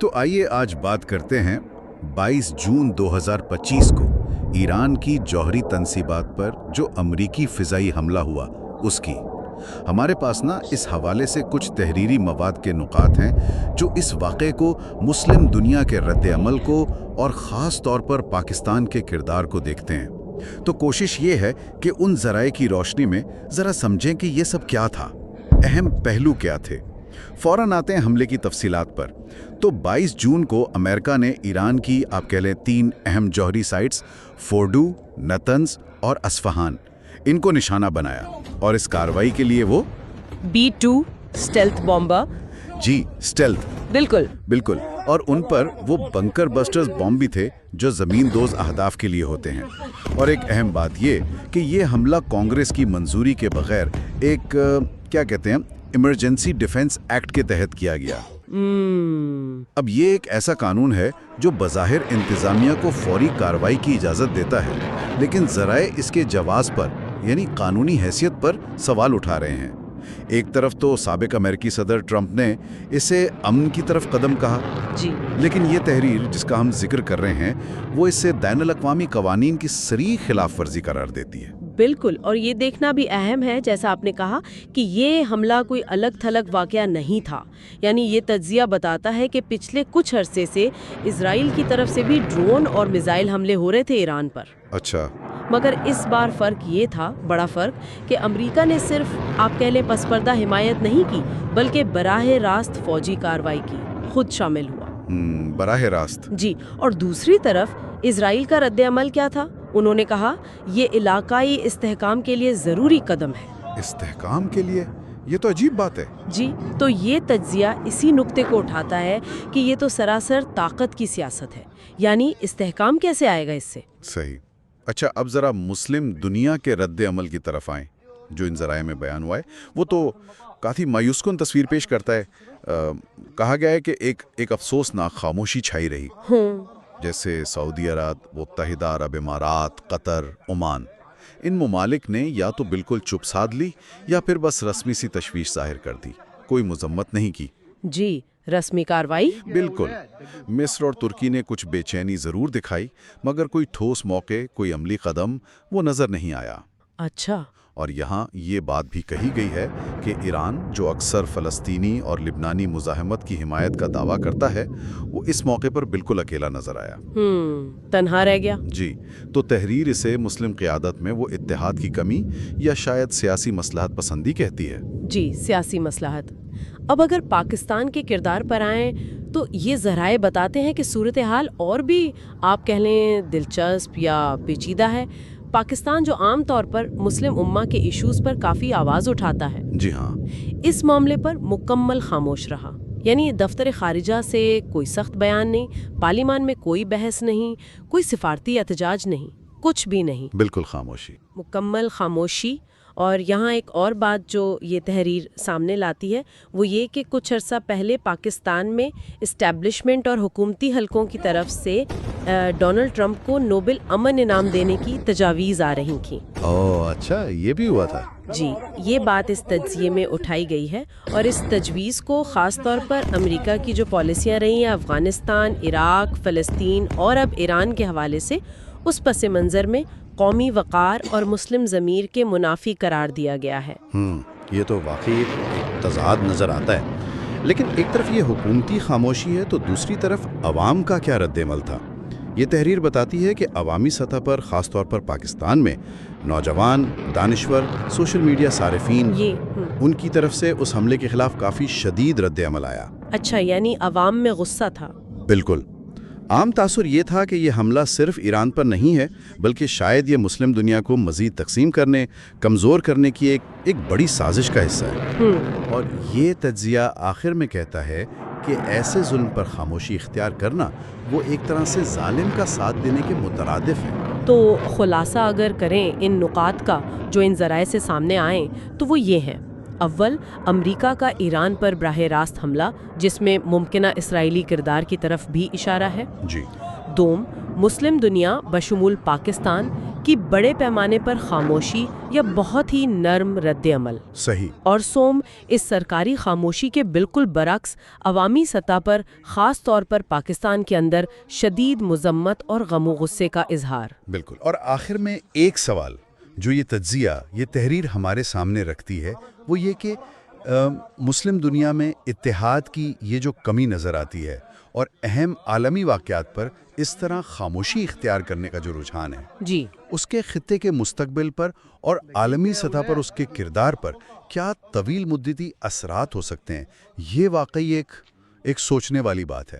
तो आइए आज बात करते हैं 22 जून 2025 को ईरान की जौहरी तंसीबात पर जो अमरीकी फ़िज़ाई हमला हुआ उसकी। हमारे पास ना इस हवाले से कुछ तहरीरी मवाद के नुकात हैं जो इस वाक़े को, मुस्लिम दुनिया के रद्द-ए-अमल को और ख़ास तौर पर पाकिस्तान के किरदार को देखते हैं। तो कोशिश ये है कि उन ज़राए की रोशनी में ज़रा समझें कि ये सब क्या था, अहम पहलू क्या थे। फ़ौरन आते हैं हमले की तफसीलात पर। तो 22 जून को अमेरिका ने ईरान की आप कह लें 3 अहम जौहरी साइट्स फोर्डू, नतंज और अस्फ़हान, इनको निशाना बनाया और इस कार्रवाई के लिए वो B-2 स्टेल्थ बॉम्बर। जी, स्टेल्थ, बिल्कुल। और उन पर वो बंकर बस्टर्स बॉम्ब भी थे जो ज़मीन दोज़ अहदाफ के लिए होते हैं। और एक अहम बात ये कि ये हमला कांग्रेस की मंजूरी के बगैर एक क्या कहते हैं इमरजेंसी डिफेंस एक्ट के तहत किया गया। अब ये एक ऐसा कानून है जो बज़ाहिर इंतज़ामिया को फौरी कार्रवाई की इजाज़त देता है, लेकिन ज़राए इसके जवाज़ पर यानी कानूनी हैसियत पर सवाल उठा रहे हैं। एक तरफ तो साबिक अमेरिकी सदर ट्रंप ने इसे अमन की तरफ कदम कहा जी, लेकिन ये तहरीर जिसका हम जिक्र कर रहे हैं वो इससे बैनुल अक़वामी कवानीन की सरीह खिलाफ वर्जी करार देती है। बिल्कुल। और ये देखना भी अहम है, जैसा आपने कहा, कि ये हमला कोई अलग थलग वाक़या नहीं था। यानी ये तज्ज़िया बताता है कि पिछले कुछ अरसे से इजराइल की तरफ से भी ड्रोन और मिसाइल हमले हो रहे थे ईरान पर। अच्छा, मगर इस बार फ़र्क ये था, बड़ा फ़र्क, कि अमेरिका ने सिर्फ आप कह लें पसपर्दा हिमायत नहीं की, बल्कि बराह रास्त फ़ौजी कार्रवाई की, खुद शामिल हुआ। बराह रास्त। जी। और दूसरी तरफ इजराइल का रद्द-ए-अमल क्या था? उन्होंने कहा ये इलाकाई इस्तेहकाम के लिए ज़रूरी कदम है। इस्तेहकाम के लिए? ये तो अजीब बात है। जी, तो ये तज्ज़िया इसी नुक्ते को उठाता है कि ये तो सरासर ताकत की सियासत है। यानी इस्तेहकाम कैसे आएगा इससे? सही। अच्छा, अब ज़रा मुस्लिम दुनिया के रद्द-ए-अमल की तरफ आएँ जो इन ज़राए में बयान हुआ है। वो तो काफ़ी मायूसकुन तस्वीर पेश करता है। कहा गया है कि एक अफसोसनाक खामोशी छाई रही, जैसे सऊदी अरब, मुत्तहिदा अरब इमारात, कतर, ओमान, इन ममालिक ने या तो बिल्कुल चुप साध ली या फिर बस रस्मी सी तशवीश जाहिर कर दी, कोई मुजम्मत नहीं की। जी, रस्मी कार्रवाई? बिल्कुल। मिस्र और तुर्की ने कुछ बेचैनी ज़रूर दिखाई, मगर कोई ठोस मौके, कोई अमली कदम वो नज़र नहीं आया। अच्छा। और यहाँ ये बात भी कही गई है कि ईरान, जो अक्सर फ़लस्तीनी और लिबनानी मुज़ाहमत की हिमायत का दावा करता है, वो इस मौके पर बिल्कुल अकेला नज़र आया। तन्हा रह गया। जी, तो तहरीर इसे मुस्लिम क़यादत में वो इत्तेहाद की कमी या शायद सियासी मसलहत पसंदी कहती है। जी, सियासी मसलहत। अब अगर पाकिस्तान के किरदार पर आएँ तो ये ज़राए बताते हैं कि सूरत हाल और भी आप कह लें दिलचस्प या पेचीदा है। पाकिस्तान जो आम तौर पर मुस्लिम उम्मा के इश्यूज़ पर काफ़ी आवाज़ उठाता है, जी हाँ, इस मामले पर मुकम्मल खामोश रहा। यानी दफ्तर खारिजा से कोई सख्त बयान नहीं, पार्लिमान में कोई बहस नहीं, कोई सिफारती एहतजाज नहीं, कुछ भी नहीं, बिल्कुल खामोशी, मुकम्मल खामोशी। और यहाँ एक और बात जो ये तहरीर सामने लाती है वो ये कि कुछ अर्सा पहले पाकिस्तान में इस्टेब्लिशमेंट और हुकूमती हलकों की तरफ से डोनाल्ड ट्रंप को नोबेल अमन इनाम देने की तजावीज़ आ रही थी। ओह अच्छा, ये भी हुआ था। जी, ये बात इस तज्ज़िये में उठाई गई है और इस तजवीज़ को ख़ास तौर पर अमेरिका की जो पॉलिसियाँ रही हैं अफ़गानिस्तान, इराक, फ़लस्तीन और अब ईरान के हवाले से, उस पस मंज़र में कौमी वक़ार और मुस्लिम ज़मीर के मुनाफी करार दिया गया है। ये तो वाकई एक तज़ाद नज़र आता है। लेकिन एक तरफ ये हुकूमती खामोशी है तो दूसरी तरफ अवाम का क्या रद्द-ए-अमल था। ये तहरीर बताती है कि अवामी सतह पर, ख़ास तौर पर पाकिस्तान में, नौजवान, दानिश्वर, सोशल मीडिया सारिफीन, उनकी तरफ से उस हमले के ख़िलाफ़ काफ़ी शदीद रद्द-ए-अमल आया। अच्छा, यानी अवाम में गुस्सा था। बिल्कुल। आम तासुर ये था कि ये हमला सिर्फ ईरान पर नहीं है, बल्कि शायद ये मुस्लिम दुनिया को मज़ीद तकसीम करने, कमज़ोर करने की एक बड़ी साजिश का हिस्सा है। और ये तज्ज़िया आखिर में कहता है कि ऐसे जुल्म पर खामोशी इख्तियार करना वो एक तरह से जालिम का साथ देने के मुतरादिफ है। तो खुलासा अगर करें इन नुकात का जो इन ज़राए से सामने आए तो वो ये हैं। अव्वल, अमेरिका का ईरान पर बराह रास्त हमला जिसमें मुमकिना इसराइली किरदार की तरफ भी इशारा है। जी। दोम, मुस्लिम दुनिया बशमूल पाकिस्तान کہ بڑے پیمانے پر خاموشی یا بہت ہی نرم رد عمل؟ صحیح. اور سوم، اس سرکاری خاموشی کے بالکل برعکس عوامی سطح پر خاص طور پر پاکستان کے اندر شدید مذمت اور غم و غصے کا اظہار. بالکل. اور آخر میں ایک سوال جو یہ تجزیہ، یہ تحریر ہمارے سامنے رکھتی ہے، وہ یہ کہ مسلم دنیا میں اتحاد کی یہ جو کمی نظر آتی ہے اور اہم عالمی واقعات پر اس طرح خاموشی اختیار کرنے کا جو رجحان ہے، جی، اس کے خطے کے مستقبل پر اور عالمی سطح پر اس کے کردار پر کیا طویل مدتی اثرات ہو سکتے ہیں، یہ واقعی ایک سوچنے والی بات ہے.